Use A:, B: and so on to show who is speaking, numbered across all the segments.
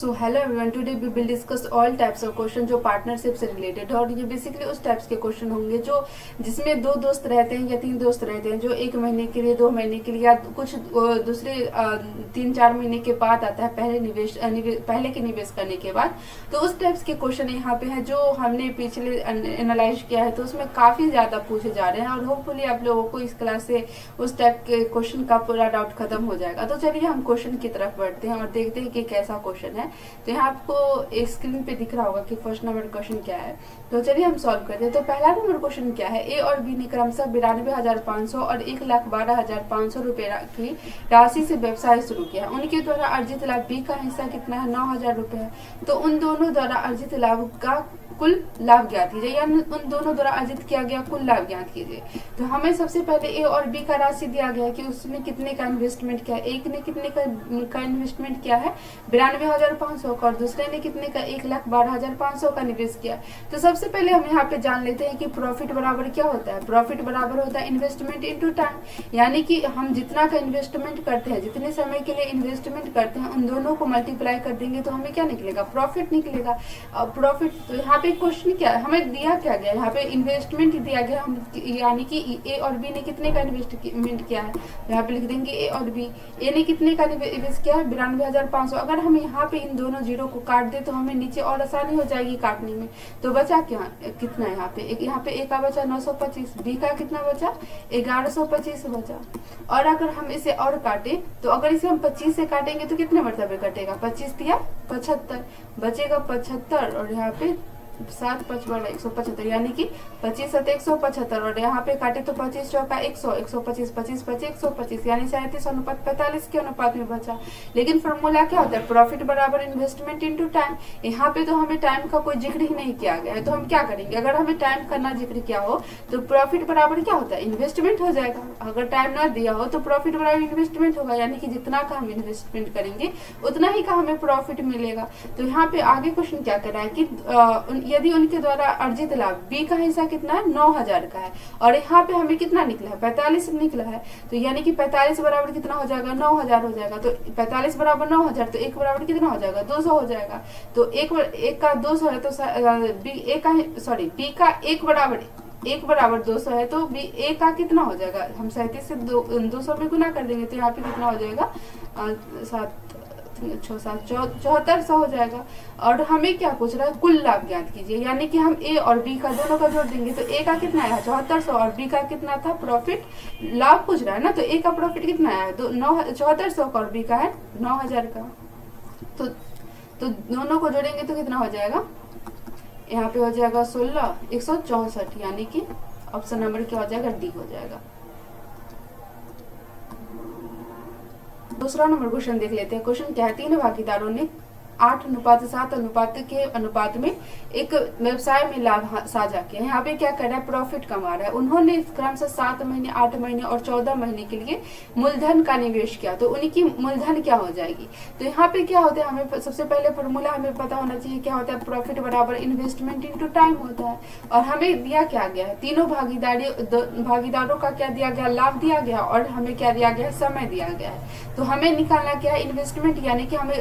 A: So hello everyone, today we will discuss all types of question जो partnership से related है। और ये बेसिकली उस टाइप्स के क्वेश्चन होंगे जो जिसमें दो दोस्त रहते हैं या तीन दोस्त रहते हैं, जो एक महीने के लिए, 2 महीने के लिए या कुछ दूसरे 3-4 महीने के बाद आता है, पहले के निवेश करने के बाद। तो उस टाइप्स के क्वेश्चन यहाँ पे है जो हमने पिछले एनालाइज किया है, तो उसमें काफी ज्यादा पूछे जा रहे हैं और होपफुली आप लोगों को इस क्लास से उस टाइप के क्वेश्चन का पूरा डाउट खत्म हो जाएगा। तो चलिए हम क्वेश्चन की तरफ बढ़ते हैं और देखते हैं कि कैसा क्वेश्चन है। तो यहाँ आपको एक स्क्रीन पे दिख रहा होगा कि फर्स्ट नंबर क्वेश्चन क्या है। तो चलिए हम सॉल्व करते हैं। तो पहला नंबर क्वेश्चन क्या है, ए और बी ने क्रमशः 92,500 और 1,12,500 रुपए की राशि से व्यवसाय शुरू किया है। उनके द्वारा अर्जित लाभ बी का हिस्सा कितना है, 9,000 रुपए है। तो उन दोनों द्वारा अर्जित लाभ का कुल लाभ ज्ञात कीजिए, यानी उन दोनों द्वारा अर्जित किया गया कुल लाभ ज्ञात कीजिए। तो हमें सबसे पहले ए और बी का राशि दिया गया है कि उसने कितने का इन्वेस्टमेंट किया है। एक ने कितने का इन्वेस्टमेंट किया है, 92,500 का, और दूसरे ने कितने का, 1,12,500 का निवेश किया। तो सबसे पहले हम यहाँ पे जान लेते हैं कि प्रॉफिट बराबर क्या होता है। प्रॉफिट बराबर होता है इन्वेस्टमेंट इनटू टाइम, यानी कि हम जितना का इन्वेस्टमेंट करते हैं, जितने समय के लिए इन्वेस्टमेंट करते हैं, उन दोनों को मल्टीप्लाई कर देंगे तो हमें क्या निकलेगा, प्रॉफिट निकलेगा। प्रॉफिट तो यहाँ पे क्वेश्चन क्या है, हमें दिया क्या गया, यहाँ पे इन्वेस्टमेंट दिया गया, हम यानी कि ए और बी ने कितने का इन्वेस्टमेंट किया है, यहाँ पे लिख देंगे ए और बी। ए ने कितने का इन्वेस्ट किया है, 92,500। अगर हम यहाँ पे इन दोनों जीरो को काट दे तो हमें नीचे और आसानी हो जाएगी काटने में। तो बचा क्या, कितना है यहाँ पे ए का बचा 925, बी का कितना बचा, 1125 बचा। और अगर हम इसे और काटे तो अगर इसे हम 25 से काटेंगे तो कितने मरतबे कटेगा, 25 दिया 75, बचेगा 75। और यहाँ पे 7×5 = 175, यानी कि 25 × 175। और यहाँ पे काटे तो 25 चौका 100, 125, 25 बचे 125, यानी 37:45 के अनुपात में बचा। लेकिन फॉर्मूला क्या होता है, प्रॉफिट बराबर इन्वेस्टमेंट इनटू टाइम। यहाँ पे तो हमें टाइम का कोई जिक्र ही नहीं किया गया है, तो हम क्या करेंगे, अगर हमें टाइम का ना जिक्र किया हो तो प्रॉफिट बराबर क्या होता है, इन्वेस्टमेंट हो जाएगा। अगर टाइम ना दिया हो तो प्रॉफिट बराबर इन्वेस्टमेंट होगा, यानी कि जितना का हम इन्वेस्टमेंट करेंगे उतना ही का हमें प्रॉफिट मिलेगा। तो यहाँ पे आगे क्वेश्चन क्या कर रहा है कि यदि उनके द्वारा अर्जित लाभ बी का हिस्सा कितना है, 9,000 का है, और यहाँ पे हमें कितना निकला है, 45 निकला है। तो यानी कि 45 बराबर कितना हो जाएगा, 9,000 हो जाएगा। तो 45 बराबर 9,000, तो एक बराबर कितना हो जाएगा, 200 हो जाएगा। तो एक का 200 है तो बी का एक बराबर 200 है, तो बी ए का कितना हो जाएगा, हम 37 से 200 में गुना कर देंगे तो यहाँ पे कितना हो जाएगा, 7400 हो जाएगा। और हमें क्या पूछ रहा है, कुल लाभ ज्ञात कीजिए, यानी कि हम ए और बी का दोनों का जोड़ देंगे तो ए का कितना आया, 7400, और बी का कितना था, प्रॉफिट, लाभ पूछ रहा है ना, तो ए का प्रॉफिट कितना आया, 7400 का, और बी का है 9,000 का। तो दोनों को जोड़ेंगे तो कितना हो जाएगा, यहाँ पे हो जाएगा 16,164, यानी कि ऑप्शन नंबर क्या हो जाएगा, डी हो जाएगा। दूसरा नंबर क्वेश्चन देख लेते हैं। क्वेश्चन क्या है, 3 भागीदारों ने 8:7 अनुपात के अनुपात में एक व्यवसाय में लाभ साझा किया। यहाँ पे क्या कर रहा है, प्रॉफिट कमा रहा है। उन्होंने क्रमशः 7 महीने, 8 महीने और 14 महीने के लिए मूलधन का निवेश किया। तो उनकी मूलधन क्या हो जाएगी, तो यहाँ पे क्या होता है, हमें सबसे पहले फॉर्मूला हमें पता होना चाहिए, क्या होता है, प्रॉफिट बराबर इन्वेस्टमेंट इनटू टाइम होता है। और हमें दिया क्या गया है, तीनों भागीदारों का क्या दिया गया, लाभ दिया गया, और हमें क्या दिया गया है, समय दिया गया है। तो हमें निकालना क्या है, इन्वेस्टमेंट, यानी कि हमें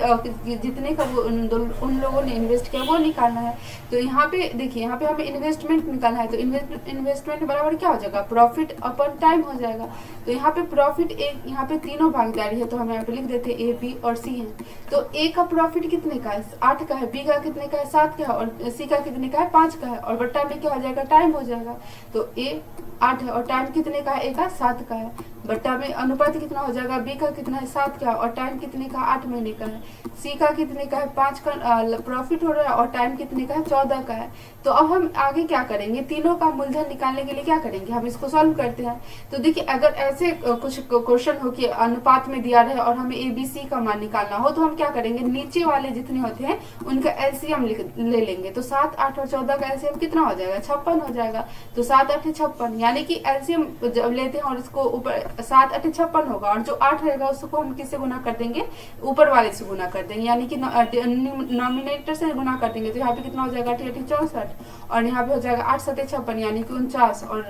A: जितने का उन लोगों ने इन्वेस्ट किया वो निकालना है। तो यहाँ पे देखिए, यहाँ पे हमें इन्वेस्टमेंट निकालना है, तो इन्वेस्टमेंट बराबर क्या हो जाएगा, प्रॉफिट अपन टाइम हो जाएगा। तो यहाँ पे प्रॉफिट एक, यहाँ पे तीनों भागीदारी है तो हम यहाँ पे लिख देते हैं ए, बी और सी है। तो ए का प्रॉफिट कितने का है, 8 का है, बी का कितने का है, 7 का है, और सी का कितने का है, 5 का है, और बट्टा में क्या हो जाएगा, टाइम हो जाएगा। तो ए 8 है और टाइम कितने का है, ए का 7 का है, बट्टा में अनुपात कितना हो जाएगा, बी का कितना है, 7 का, और टाइम कितने का, 8 महीने का है, सी का कितने का है, 5 का प्रॉफिट हो रहा है, और टाइम कितने का है, 14 का है। तो अब हम आगे क्या करेंगे, तीनों का मूलधन निकालने के लिए क्या करेंगे, हम इसको सॉल्व करते हैं। तो देखिए, अगर ऐसे कुछ क्वेश्चन हो कि अनुपात में दिया रहे और हमें ए बी सी का मान निकालना हो, तो हम क्या करेंगे, नीचे वाले जितने होते हैं उनका एलसीएम ले लेंगे। तो 7, 8 और 14 का एलसीएम कितना हो जाएगा, 56 हो जाएगा। तो 7, 8, 56, यानी कि एलसीएम जब लेते हैं और इसको ऊपर 7, 8, 56 होगा, और जो 8 रहेगा उसको हम किससे गुना कर देंगे, ऊपर वाले से गुना कर देंगे, यानी कि नॉमिनेटर से गुना कर देंगे। तो यहाँ पे कितना हो जाएगा, 8, 8, 64, और यहाँ पे हो जाएगा 8, 7, 56, यानी कि 49, और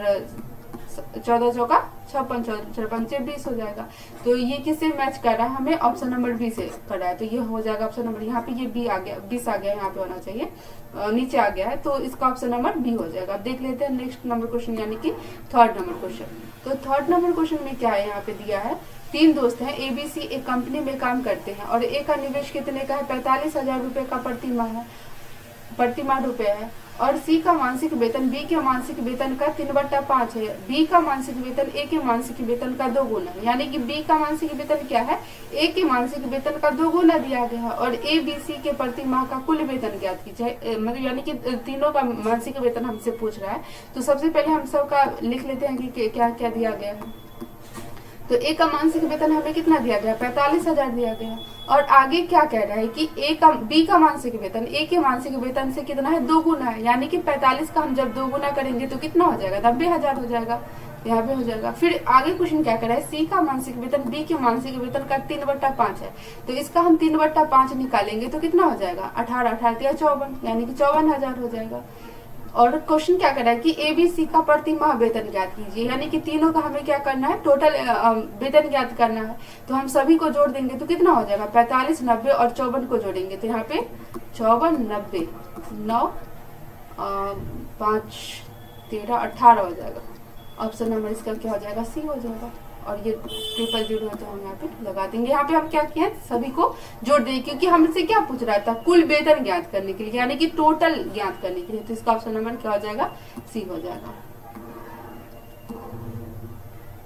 A: 14 चौका 56 54 20 हो जाएगा। तो ये किससे मैच कर रहा है, हमें ऑप्शन नंबर बी से कर रहा है, तो ये हो जाएगा ऑप्शन नंबर, यहाँ पे ये बी आ गया, 20 आ गया, यहाँ पे होना चाहिए नीचे आ गया है, तो इसका ऑप्शन नंबर बी हो जाएगा। देख लेते हैं नेक्स्ट नंबर क्वेश्चन यानी कि थर्ड नंबर क्वेश्चन। तो थर्ड नंबर क्वेश्चन में क्या है, यहाँ पे दिया है 3 दोस्त हैं, एबीसी एक कंपनी में काम करते हैं और ए का निवेश कितने का है, 45,000 रुपए का प्रतिमाह रुपए है, और सी का मासिक वेतन बी के मासिक वेतन का 3/5 है। बी का मासिक वेतन ए के मासिक वेतन का 2 गुना है, यानी कि बी का मासिक वेतन क्या है, ए के मासिक वेतन का 2 गुना दिया गया है, और ए बी सी के प्रति माह का कुल वेतन ज्ञात कीजिए, मतलब यानी कि तीनों का मासिक वेतन हमसे पूछ रहा है। तो सबसे पहले हम सबका लिख लेते हैं कि क्या क्या दिया गया है। तो ए का मासिक वेतन हमें कितना दिया गया, 45,000 दिया गया, और आगे क्या कह रहा है कि बी का मासिक वेतन ए के मासिक वेतन से कितना है, 2 गुना है, यानी कि 45 का हम जब 2 गुना करेंगे तो कितना हो जाएगा, 90,000 हो जाएगा, यहाँ पे हो जाएगा। फिर आगे क्वेश्चन क्या कर रहा है, सी का मासिक वेतन बी के मासिक वेतन का 3/5 है, तो इसका हम 3/5 निकालेंगे तो कितना हो जाएगा, 18 18 54, यानी कि 54,000 हो जाएगा। और क्वेश्चन क्या कर रहा है कि एबीसी का प्रति माह वेतन ज्ञात कीजिए, यानी कि तीनों का हमें क्या करना है, टोटल वेतन ज्ञात करना है। तो हम सभी को जोड़ देंगे तो कितना हो जाएगा, 45 90 और 54 को जोड़ेंगे तो यहाँ पे 54 90 9 5 13 18 हो जाएगा। ऑप्शन नंबर इसका क्या हो जाएगा, सी हो जाएगा। और ये 000 है तो हम यहाँ पे लगा देंगे। यहाँ पे हम क्या किया, सभी को जोड़ देंगे, क्योंकि हमसे क्या पूछ रहा था, कुल वेतन ज्ञात करने के लिए, यानी कि टोटल ज्ञात करने के लिए। तो इसका ऑप्शन नंबर क्या हो जाएगा, सी हो जाएगा।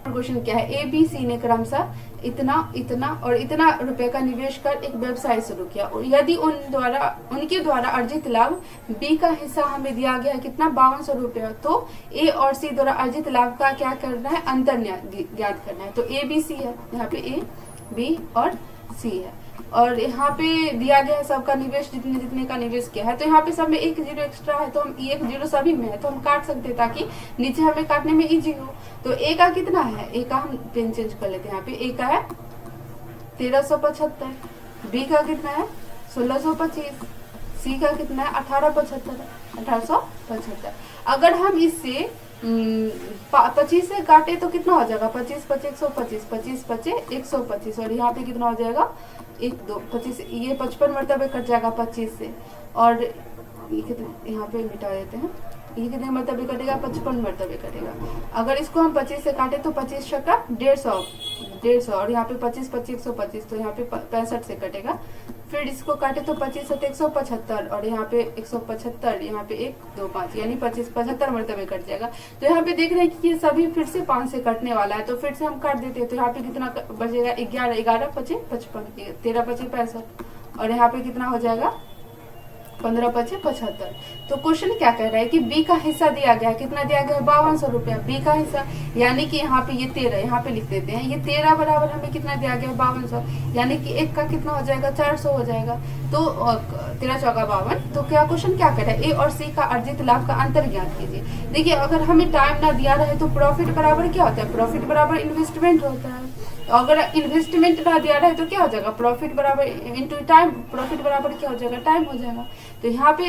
A: क्वेश्चन क्या है, ए बी सी ने क्रमशः इतना इतना और इतना रुपए का निवेश कर एक व्यवसाय शुरू किया, और यदि उनके द्वारा अर्जित लाभ बी का हिस्सा हमें दिया गया है कितना, 5200 रुपया, तो ए और सी द्वारा अर्जित लाभ का क्या करना है, अंतर ज्ञात करना है। तो ए बी सी है, यहाँ पे ए बी और सी है, और यहाँ पे दिया गया है सबका निवेश, जितने जितने का निवेश किया है। तो यहाँ पे सब में 1 0 एक्स्ट्रा है, तो हम 1 0 सभी में है तो हम काट सकते हैं ताकि नीचे हमें काटने में इजी हो। तो ए का कितना है, ए का हम पेन चेंज कर लेते हैं, यहाँ पे ए का है 1375, बी का कितना है 1625, सी का कितना है 1875। अगर हम इससे 25 से काटे तो कितना हो जाएगा, 25 25 125, 25 25 125, और यहाँ पे कितना हो जाएगा 1 2 25, ये 55 मरतबे कट जाएगा 25 से, और ये कितने यहाँ पे मिटा देते हैं, ये कितने मरतबे कटेगा, 55 मरतबे कटेगा। अगर इसको हम 25 से काटे तो 25 छक्का 150, और यहाँ पे 25 25 125, तो यहाँ पे 65 से कटेगा। फिर इसको काटे तो 25 7 175, और यहाँ पे 175, यहाँ पे 1 2 5, यानी 25 75 मरतबे कट जाएगा। तो यहाँ पे देख रहे हैं कि ये सभी फिर से 5 से कटने वाला है, तो फिर से हम काट देते हैं। तो यहाँ पे कितना बचेगा, 11 11 25 55, 13 25 65, और यहाँ पे कितना हो जाएगा 15 25 75। तो क्वेश्चन क्या कह रहा है कि बी का हिस्सा दिया गया है, कितना दिया गया है, 5200 रुपया बी का हिस्सा, यानी कि यहाँ पे ये 13, यहाँ पे लिख देते हैं, ये 13 बराबर हमें कितना दिया गया है 5200, यानी कि एक का कितना हो जाएगा 400 हो जाएगा। तो 13 चौका 52। तो क्या क्वेश्चन क्या कह रहा है, ए और सी का अर्जित लाभ का अंतर ज्ञात कीजिए। देखिए अगर हमें टाइम ना दिया रहे तो प्रॉफिट बराबर क्या होता है, प्रॉफिट बराबर इन्वेस्टमेंट होता है। अगर इन्वेस्टमेंट ना दिया रहे तो क्या हो जाएगा, प्रॉफिट बराबर इंटू टाइम, प्रॉफिट बराबर क्या हो जाएगा, टाइम हो जाएगा। तो यहाँ पे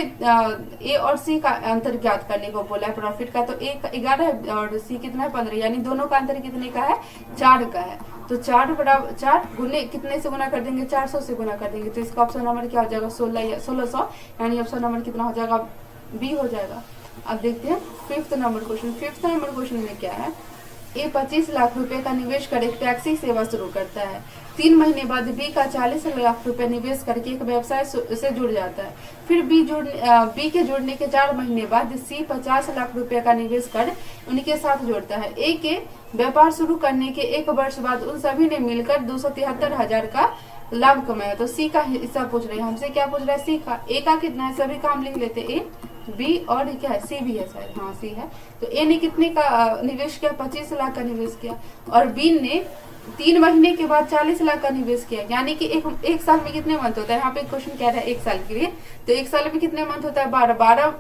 A: ए और सी का अंतर ज्ञात करने को बोला है प्रॉफिट का, तो ए 11 और सी कितना है 15, यानी दोनों का अंतर कितने का है, 4 का है। तो 4 बराबर 4 गुने कितने से गुना कर देंगे, 400 से गुना कर देंगे। तो इसका ऑप्शन नंबर क्या हो जाएगा 1600, यानी ऑप्शन नंबर कितना हो जाएगा, बी हो जाएगा। अब देखते हैं fifth number question. Fifth number question में क्या है, ए 25 लाख रुपए का निवेश कर एक टैक्सी सेवा शुरू करता है। 3 महीने बाद बी का 40 लाख रुपए निवेश करके एक व्यवसाय से जुड़ जाता है। फिर बी के जुड़ने के 4 महीने बाद सी 50 लाख रुपए का निवेश कर उनके साथ जोड़ता है। ए के व्यापार शुरू करने के 1 वर्ष बाद उन सभी ने मिलकर 273,000 का लाभ कमाया। तो सी का हिस्सा पूछ रहे हैं हमसे, क्या पूछ रहा है, सी का। ए का कितना है, सभी काम लिख लेते, ए बी और क्या है, सी भी है शायद, हाँ सी है। तो ए ने कितने का निवेश किया, 25 लाख का निवेश किया, और बी ने 3 महीने के बाद 40 लाख का निवेश किया, यानी कि एक साल में कितने मंथ होता है, यहाँ पे क्वेश्चन कह रहा है 1 साल के लिए। तो 1 साल में कितने मंथ होता है,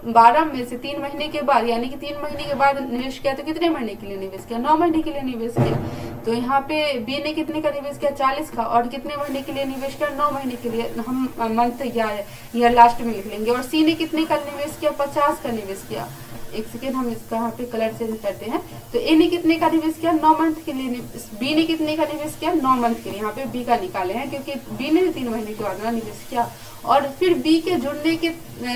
A: 12 में से 3 महीने के बाद, यानी कि 3 महीने के बाद निवेश किया, तो कितने महीने के लिए निवेश किया, 9 महीने के लिए निवेश किया। तो यहाँ पे बी ने कितने का निवेश किया, 40 का, और कितने महीने के लिए निवेश किया, 9 महीने के लिए, हम मंथ या लास्ट में लिख लेंगे। और सी ने कितने का निवेश किया, 50 का निवेश किया। एक सेकेंड, हम इसका यहाँ पे कलर चेंज करते हैं। तो ए ने कितने का निवेश किया, 9 मंथ के लिए। बी ने कितने का निवेश किया, 9 मंथ के लिए। यहाँ पे बी का निकाले हैं क्योंकि बी ने 3 महीने के बाद ना निवेश किया। और फिर बी के जुड़ने के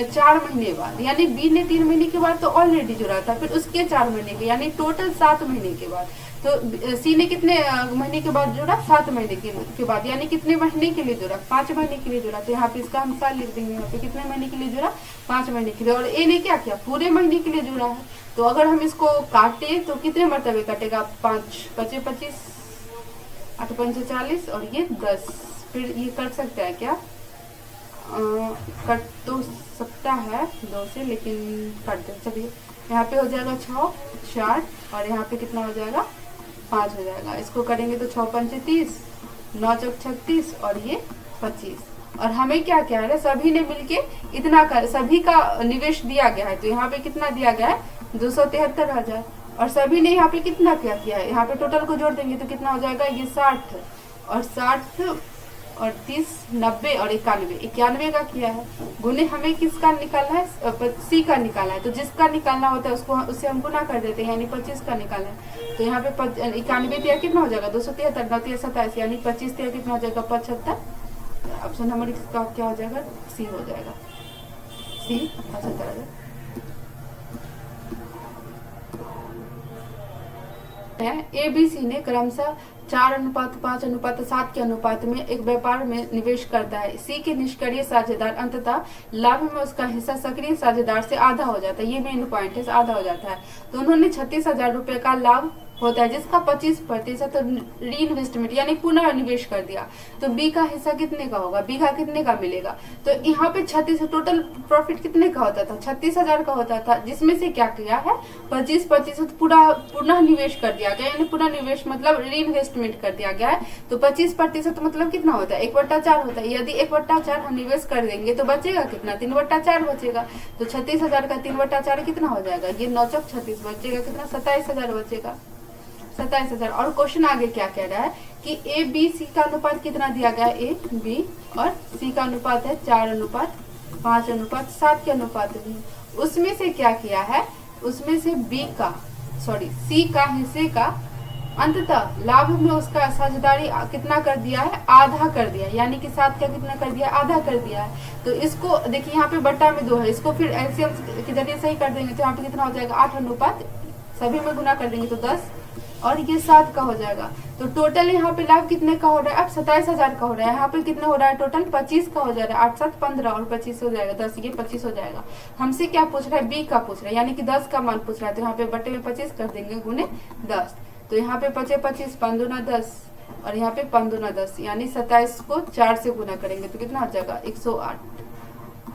A: 4 महीने बाद, यानी बी ने 3 महीने के बाद तो ऑलरेडी जुड़ा था, फिर उसके 4 महीने के, यानी टोटल 7 महीने के बाद। तो सी ने कितने महीने के बाद जुड़ा, 7 महीने के बाद, यानी कितने महीने के लिए जुड़ा, 5 महीने के लिए जुड़ा। तो यहाँ पे इसका हम साल लिख देंगे, यहाँ पे कितने महीने के लिए जुड़ा, 5 महीने के लिए। और ए ने क्या किया, पूरे महीने के लिए जुड़ा है। तो अगर हम इसको काटे तो कितने मरतबे कटेगा, 5 × 25, 8 × 5 = 40 और ये 10। फिर ये कट सकता है क्या, कट तो सकता है 2 से, लेकिन कट दे। चलिए यहाँ पे हो जाएगा 6, 4 और यहाँ पे कितना हो जाएगा, 5 हो जाएगा। इसको करेंगे तो 6 × 5 = 30, 9 × 4 = 36 और ये 25। और हमें क्या क्या है, सभी ने मिलके इतना कर, सभी का निवेश दिया गया है। तो यहाँ पे कितना दिया गया है, 273,000। और सभी ने यहाँ पे कितना क्या किया है, यहाँ पे टोटल को जोड़ देंगे तो कितना हो जाएगा, ये 60 और 60 और 30, 90 और 91, 91 का किया है। गुने हमें किसका निकालना है, सी का निकालना है। तो जिसका निकालना होता है उसको, उससे हम गुना कर देते हैं, यानी 25 का निकालना है। तो यहाँ पे 91 दिया कितना हो जाएगा, 273, 9 × 3 = 27, यानी 25 दिया कितना हो जाएगा, 75। ऑप्शन नंबर इसका क्या हो जाएगा, सी हो जाएगा, सी 75,000। ए बी सी ने क्रमशः 4:5:7 के अनुपात में एक व्यापार में निवेश करता है। सी के निष्क्रिय साझेदार अंततः लाभ में उसका हिस्सा सक्रिय साझेदार से आधा हो जाता है। ये मेन पॉइंट है, आधा हो जाता है। तो उन्होंने 36,000 रुपए का लाभ होता है, जिसका 25% री इन्वेस्टमेंट यानी पुनः निवेश कर दिया। तो बी का हिस्सा कितने का होगा, बी का कितने का मिलेगा। तो यहाँ पे 36, टोटल प्रॉफिट कितने का होता था, 36,000 का होता था, जिसमें से क्या किया है, 25% पूरा पुनः निवेश कर दिया गया, यानी पुनः निवेश मतलब री इन्वेस्टमेंट कर दिया गया है। तो 25% मतलब कितना होता है, 1/4 होता है। यदि 1/4 हम निवेश कर देंगे तो बचेगा कितना, 3/4 बचेगा। तो 36,000 का 3/4 कितना हो जाएगा, ये 9 × 36 बचेगा, कितना 27,000 बचेगा, 27,000। और क्वेश्चन आगे क्या कह रहा है कि ए बी सी का अनुपात कितना दिया गया है, ए बी और सी का अनुपात है 4:5:7 के अनुपात में। उसमें से क्या किया है, उसमें से सी का हिस्से का अंततः लाभ में उसका साझेदारी कितना कर दिया है, आधा कर दिया, यानी कि 7 का कितना कर दिया, आधा कर दिया है। तो इसको देखिए, यहाँ पे बट्टा में 2 है, इसको फिर एलसीएम के जरिए सही कर देंगे तो यहाँ पे कितना हो जाएगा, 8 सभी में गुना कर देंगे तो 10 और ये 7 का हो जाएगा। तो टोटल यहाँ पे लाभ कितने का हो रहा है, अब 27,000 का हो रहा है। यहाँ पे कितना हो रहा है, टोटल 25 का हो जा रहा है, 8 × 7 = 15 और 25 हो जाएगा, 10, ये 25 हो जाएगा। हमसे क्या पूछ रहा है, बी का पूछ रहा है, यानी कि 10 का मान पूछ रहा है। तो यहाँ पे बटे में 25 कर देंगे गुने 10। तो यहाँ पे 25, 5 × 2 = 10 और यहाँ पे 5 × 2 = 10, यानी 27 को 4 से गुना करेंगे तो कितना हो जाएगा, 108।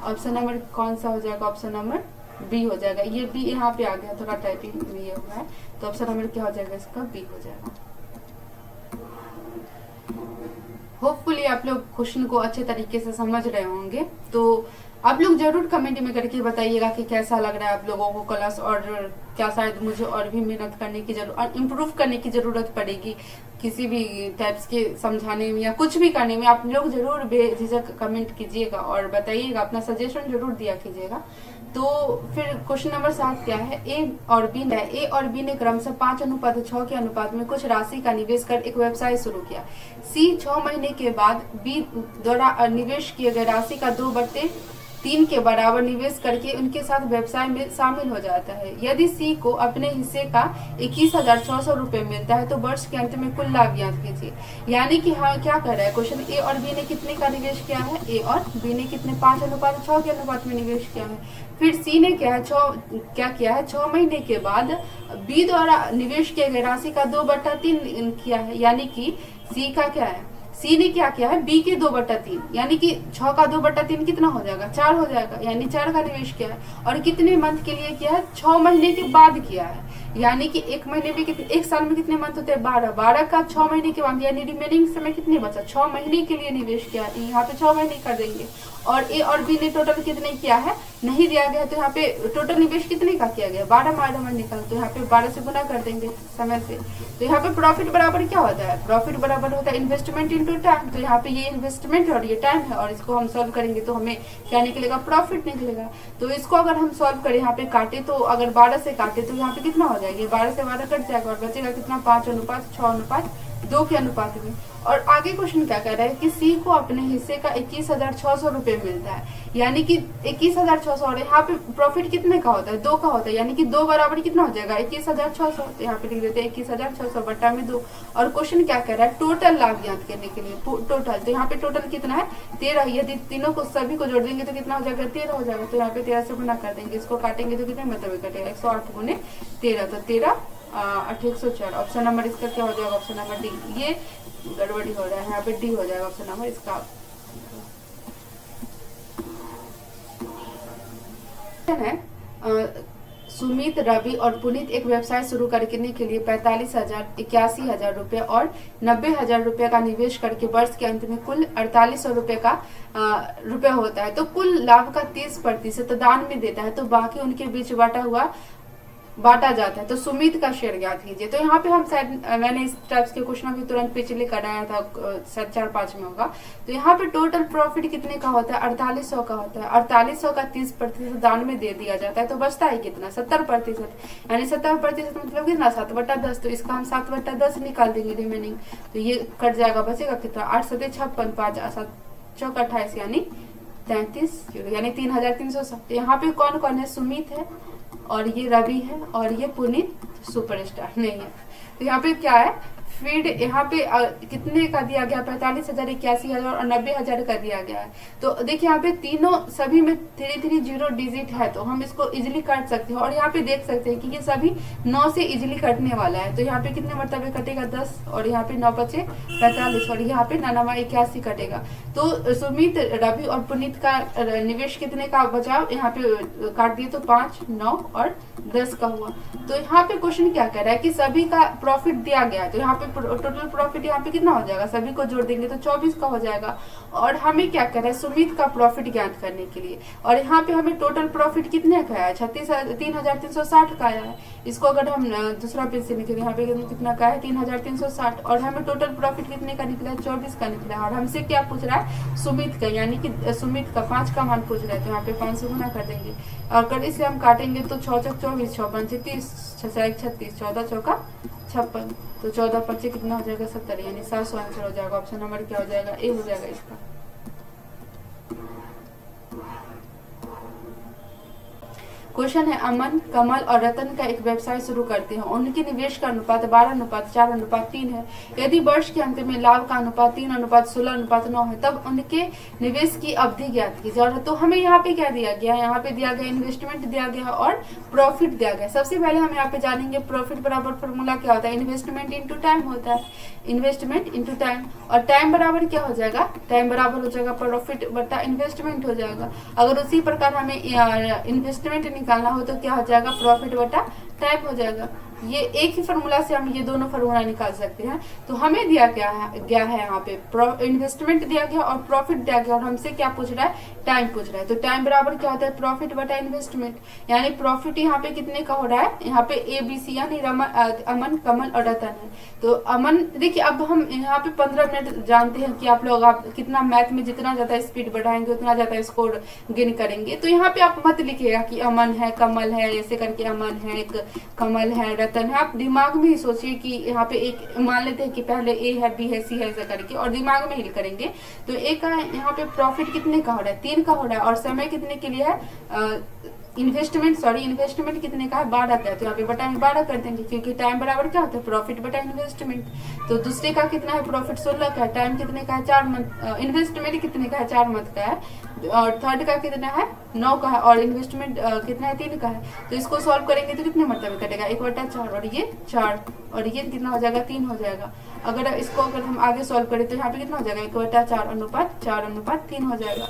A: ऑप्शन नंबर कौन सा हो जाएगा, ऑप्शन नंबर बी हो जाएगा। ये बी यहाँ पे आ गया, थोड़ा टाइपिंग में ये हुआ है। तो ऑप्शन नंबर क्या हो जाएगा, इसका बी हो जाएगा। होपफुली आप लोग क्वेश्चन को अच्छे तरीके से समझ रहे होंगे। तो आप लोग जरूर कमेंट में करके बताइएगा कि कैसा लग रहा है आप लोगों को क्लास, और क्या शायद मुझे और भी मेहनत करने की जरूरत, इम्प्रूव करने की जरूरत पड़ेगी किसी भी टाइप्स के समझाने में या कुछ भी करने में। आप लोग जरूर बेझिझक कमेंट कीजिएगा और बताइएगा, अपना सजेशन जरूर दिया कीजिएगा। तो फिर क्वेश्चन नंबर 7 क्या है, ए और बी ने क्रमशः 5:6 के अनुपात में कुछ राशि का निवेश कर एक व्यवसाय शुरू किया। सी 6 महीने के बाद बी द्वारा निवेश किए गए राशि का 2/3 के बराबर निवेश करके उनके साथ व्यवसाय में शामिल हो जाता है। यदि सी को अपने हिस्से का 21,600 रुपए मिलता है तो वर्ष के अंत में कुल लाभ ज्ञात कीजिए। यानी कि हाँ, क्या कर रहा है क्वेश्चन, ए और बी ने कितने का निवेश किया है, ए और बी ने कितने 5:6 के अनुपात में निवेश किया है। फिर सी ने क्या किया है, 6 महीने के बाद बी द्वारा निवेश किए गए राशि का 2/3 किया है। यानी कि सी का क्या है, सी ने क्या किया है, बी के 2/3, यानी कि 6 का 2/3 कितना हो जाएगा, 4 हो जाएगा, यानी 4 का निवेश किया है। और कितने मंथ के लिए किया है, 6 महीने के बाद किया है। यानी कि एक महीने में कितने, एक साल में कितने मंथ होते हैं 12, 12 का 6 महीने के बाद यानी रिमेनिंग समय कितने बचा, 6 महीने के लिए निवेश किया, यहाँ पे 6 महीने कर देंगे। और ए और बी ने टोटल कितने किया है नहीं दिया गया, तो यहाँ पे टोटल निवेश कितने का किया गया 12 माइनस निकाल, तो यहाँ पे 12 से गुना कर देंगे समय से। तो यहाँ पे प्रॉफिट बराबर क्या होता है, प्रॉफिट बराबर होता है इन्वेस्टमेंट इनटू टाइम। तो यहाँ पे ये इन्वेस्टमेंट और ये टाइम है, और इसको हम सॉल्व करेंगे तो हमें क्या निकलेगा, प्रॉफिट निकलेगा। तो इसको अगर हम सॉल्व करें, यहाँ पे काटे तो अगर 12 से काटे तो यहाँ पे कितना हो जाएगा, 12 से 12 कट जाएगा और बचेगा कितना 5:6:6 के अनुपात में। और आगे क्वेश्चन क्या कह रहा है कि सी को अपने हिस्से का 21,600 रुपए मिलता है, यानी कि 21,600, और यहाँ पे प्रॉफिट कितने का होता है 2 का होता है, यानी कि 2 बराबर कितना हो जाएगा 21,600। तो यहाँ पे लिख देते हैं 21,600 बटा में 2। और क्वेश्चन क्या कह रहा है, टोटल लाभ ज्ञात करने के लिए टोटल, तो यहाँ पे टोटल कितना है 13। यदि तीनों को सभी को जोड़ देंगे तो कितना हो जाएगा 13 हो जाएगा। तो यहाँ पे 13 से गुना कर देंगे, इसको काटेंगे तो कितने मतलब कटेगा 108 गुने 13, तो 13 8 104। ऑप्शन नंबर इसका क्या हो जाएगा, ऑप्शन नंबर डी। ये गड़बड़ी हो रहा है, यहाँ पे डी हो जाएगा ऑप्शन नंबर इसका। है सुमित, रवि और पुनीत एक व्यवसाय शुरू करने के लिए 45,000, 81,000 रुपए और 90,000 रुपए का निवेश करके वर्ष के अंत में कुल 4,800 रुपए का रुपए होता है। तो कुल लाभ का 30% दान में देता है, तो बाकी उनके बीच बांटा जाता है। तो सुमित का शेयर ज्ञात कीजिए। तो यहाँ पे हम शायद मैंने इस टाइप्स के क्वेश्चन भी तुरंत पिछले कराया था, शायद 4-5 में होगा। तो यहाँ पे टोटल प्रॉफिट कितने का होता है 4,800 का होता है, 4,800 का 30% दान में दे दिया जाता है, तो बचता है कितना 70%, यानी 70% मतलब कितना 7/10। तो इसका हम 7/10 निकाल देंगे रिमेनिंग, तो ये कट जाएगा, बचेगा कितना 8 7 56 5 7 4 28 यानी 33, यानी 3,360। तो यहाँ पे कौन कौन है, सुमित है और ये रवि है और ये पुनीत सुपरस्टार नहीं है। तो यहाँ पे क्या है फीड, यहाँ पे कितने का दिया गया 45,000, 81,000 और 90,000 का दिया गया है। तो देखिए यहाँ पे तीनों सभी में 3 डिजिट है, तो हम इसको इजिली काट सकते हैं। और यहाँ पे देख सकते हैं कि ये सभी 9 से इजिली कटने वाला है। तो यहाँ पे कितने मरतबे कटेगा 10, और यहाँ पे 9 बचे 45, और यहाँ पे 9 81 कटेगा। तो सुमित, रवि और पुनीत का निवेश कितने का बचाव यहाँ पे काट दिए, तो 5, 9 और 10 का हुआ। तो यहाँ पे क्वेश्चन क्या कह रहा है कि सभी का प्रॉफिट दिया गया है, तो यहाँ पे टोटल प्रॉफिट यहाँ पे कितना हो जाएगा, सभी को जोड़ देंगे तो 24 का हो जाएगा। और हमें क्या कह रहा है सुमित का प्रॉफिट ज्ञात करने के लिए, और यहाँ पे हमें टोटल प्रॉफिट कितने का है 3,360 का आया है। इसको अगर हम दूसरा पेज से निकले, यहाँ पे कितना का है 3,360, और हमें टोटल प्रॉफिट कितने का निकला है 24 का निकला है। और हमसे क्या पूछ रहा है सुमित का, यानी कि सुमित का 5 का मान पूछ रहा है, तो यहाँ पे 5 से गुना कर देंगे। और अगर इसे हम काटेंगे तो 6 चौक 24, 6 5 30, 6 1 36, 14 चौका 56, तो 14 5 कितना हो जाएगा 70, यानी 700 आंसर हो जाएगा। ऑप्शन नंबर क्या हो जाएगा, ए हो जाएगा इसका। क्वेश्चन है अमन, कमल और रतन का एक व्यवसाय शुरू करते हैं, उनके निवेश का अनुपात 12:4:3 है। यदि वर्ष के अंत में लाभ का अनुपात 3:16:9 है, तब उनके निवेश की अवधि ज्ञात कीजिए। तो हमें यहाँ पे क्या दिया गया है, यहाँ पे दिया गया इन्वेस्टमेंट दिया गया और प्रॉफिट दिया गया। सबसे पहले हम यहाँ पे जानेंगे प्रॉफिट बराबर फॉर्मूला क्या होता है, इन्वेस्टमेंट इंटू टाइम होता है, इन्वेस्टमेंट इंटू टाइम। और टाइम बराबर क्या हो जाएगा, टाइम बराबर हो जाएगा प्रॉफिट बटा इन्वेस्टमेंट हो जाएगा। अगर उसी प्रकार हमें इन्वेस्टमेंट निकालना हो तो क्या हो जाएगा, प्रॉफिट बटा टाइम हो जाएगा। ये एक ही फॉर्मूला से हम ये दोनों फॉर्मूला निकाल सकते हैं। तो हमें दिया गया है यहाँ पे इन्वेस्टमेंट दिया गया और प्रॉफिट दिया गया, और हमसे क्या पूछ रहा है, टाइम पूछ रहा है। तो टाइम बराबर क्या होता है, प्रॉफिट बटा इन्वेस्टमेंट, यानी प्रॉफिट यहाँ पे कितने का हो रहा है, यहाँ पे ABC यानी अमन, कमल और रतन है। तो अमन, देखिए अब हम यहाँ पे 15 मिनट जानते हैं कि आप कितना मैथ में जितना ज्यादा स्पीड बढ़ाएंगे उतना ज्यादा स्कोर गेन करेंगे। तो यहाँ पे आप मत लिखिएगा कि अमन है, कमल है, ऐसे करके अमन है, कमल है, रतन है। आप दिमाग में ही सोचिए कि यहाँ पे एक मान लेते हैं कि पहले ए है, बी है, सी है, ऐसा करके, और दिमाग में ही करेंगे। तो ए का यहाँ पे प्रॉफिट कितने का हो रहा है 3 का हो रहा है, और समय कितने के लिए है इन्वेस्टमेंट कितने का है 12 का है। तो यहाँ पे बटा 12 कर देंगे, क्योंकि टाइम बराबर क्या होता है, प्रॉफिट बटा इन्वेस्टमेंट। तो दूसरे का कितना है, प्रॉफिट 16 का है, टाइम कितने का है 4 मंथ, इन्वेस्टमेंट कितने का है 4 मंथ का है, और थर्ड का कितना है 9 का है, और इन्वेस्टमेंट कितना है 3 का है। तो इसको सॉल्व करेंगे तो कितने मतलब कटेगा 1/4, और ये 4, और ये कितना हो जाएगा 3 हो जाएगा। अगर इसको हम आगे सॉल्व करें तो यहाँ पे कितना हो जाएगा 1/4 अनुपात 4 अनुपात 3 हो जाएगा।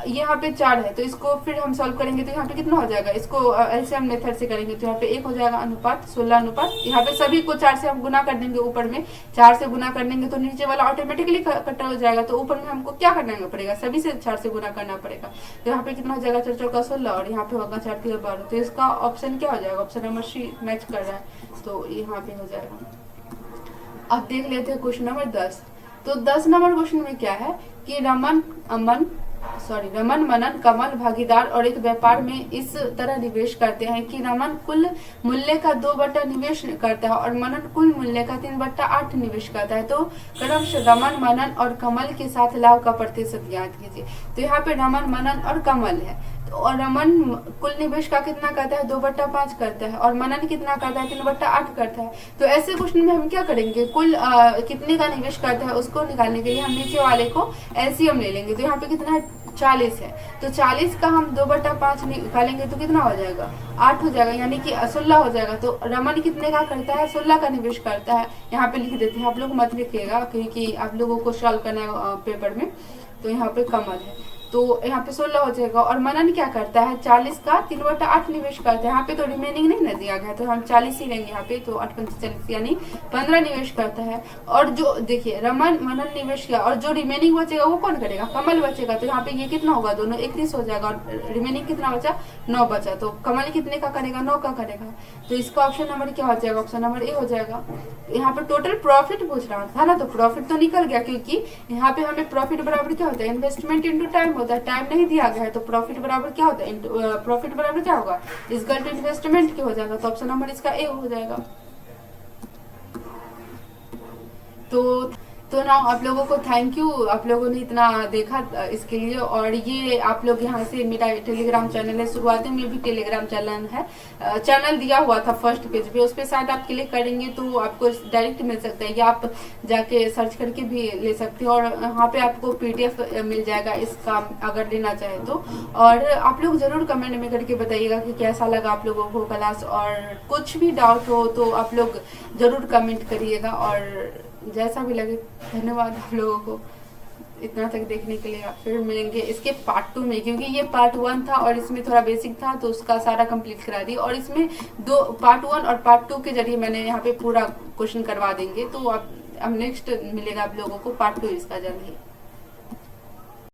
A: यहाँ पे 4 है तो इसको फिर हम सॉल्व करेंगे तो यहाँ पे कितना हो जाएगा, इसको एलसीएम मेथड से करेंगे तो यहाँ पे 1 हो जाएगा अनुपात 16 अनुपात, यहाँ पे सभी को 4 से हम गुना कर देंगे, ऊपर में 4 से गुना कर देंगे तो नीचे वाला ऑटोमेटिकली कट हो जाएगा, तो ऊपर में हमको क्या करना पड़ेगा, सभी से 4 से गुना करना पड़ेगा। तो यहाँ पे कितना हो जाएगा 4 चौका 16 और यहाँ पे होगा 4 तिया 12, तो इसका ऑप्शन क्या हो जाएगा, ऑप्शन नंबर सी मैच कर रहा है, तो यहाँ पे हो जाएगा। अब देख लेते हैं क्वेश्चन नंबर 10। तो 10 नंबर क्वेश्चन में क्या है कि रमन मनन कमल भागीदार और एक व्यापार में इस तरह निवेश करते हैं कि रमन कुल मूल्य का 2 निवेश करता है और मनन कुल मूल्य का 3/8 निवेश करता है। तो क्रमशः रमन मनन और कमल के साथ लाभ का प्रतिशत ज्ञात कीजिए। तो यहाँ पे रमन मनन और कमल है, तो और रमन कुल निवेश का कितना करता है 2/5 करता है और मनन कितना करता है 3/8 करता है। तो ऐसे क्वेश्चन में हम क्या करेंगे, कुल कितने का निवेश करता है उसको निकालने के लिए हम नीचे वाले को एलसीएम ले लेंगे। तो यहाँ पे कितना है 40 है, तो 40 का हम 2/5 निकालेंगे तो कितना हो जाएगा 8 हो जाएगा, यानी कि 16 हो जाएगा। तो रमन कितने का करता है 16 का निवेश करता है, यहाँ पे लिख देते हैं, आप लोग मत लिखिएगा क्योंकि आप लोगों को सॉल्व करना है पेपर में। तो यहाँ पे कमल है तो यहाँ पे 16 हो जाएगा और मनन क्या करता है 40 का 3/8 निवेश करता है, यहाँ पे तो रिमेनिंग नहीं ना दिया गया तो हम 40 ही लेंगे यहाँ पे, तो 8 पंच 40 यानी 15 निवेश करता है। और जो देखिए रमन मनन निवेश किया और जो रिमेनिंग बचेगा वो कौन करेगा, कमल बचेगा। तो यहाँ पे ये कितना होगा दोनों 31 हो जाएगा और रिमेनिंग कितना बचा 9 बचा, तो कमल कितने का करेगा 9 का करेगा। तो इसका ऑप्शन नंबर क्या हो जाएगा, ऑप्शन नंबर ए हो जाएगा। यहाँ पे टोटल प्रॉफिट पूछ रहा था ना, तो प्रॉफिट तो निकल गया क्योंकि यहाँ पे हमें प्रॉफिट बराबर क्या होता है इन्वेस्टमेंट इंटू टाइम होता है, टाइम नहीं दिया गया है तो प्रॉफिट बराबर क्या होता है, प्रॉफिट बराबर क्या होगा इक्वल टू इन्वेस्टमेंट के हो जाएगा। तो ऑप्शन नंबर इसका ए हो जाएगा। तो ना आप लोगों को थैंक यू, आप लोगों ने इतना देखा इसके लिए। और ये आप लोग यहाँ से मेरा टेलीग्राम चैनल है, शुरुआती में भी टेलीग्राम चैनल है, चैनल दिया हुआ था फर्स्ट पेज पे, उस पर शायद आप क्लिक करेंगे तो आपको डायरेक्ट मिल सकता है या आप जाके सर्च करके भी ले सकते हैं। और यहाँ पे आपको PDF मिल जाएगा इसका अगर लेना चाहे तो। और आप लोग जरूर कमेंट में करके बताइएगा कि कैसा लगा आप लोगों को क्लास, और कुछ भी डाउट हो तो आप लोग जरूर कमेंट करिएगा। और जैसा भी लगे धन्यवाद आप लोगों को इतना तक देखने के लिए। फिर मिलेंगे इसके पार्ट 2 में, क्योंकि ये पार्ट 1 था और इसमें थोड़ा बेसिक था तो उसका सारा कंप्लीट करा दी, और इसमें दो पार्ट 1 और पार्ट 2 के जरिए मैंने यहाँ पे पूरा क्वेश्चन करवा देंगे। तो अब नेक्स्ट मिलेगा आप लोगों को पार्ट 2 इसका जल्दी।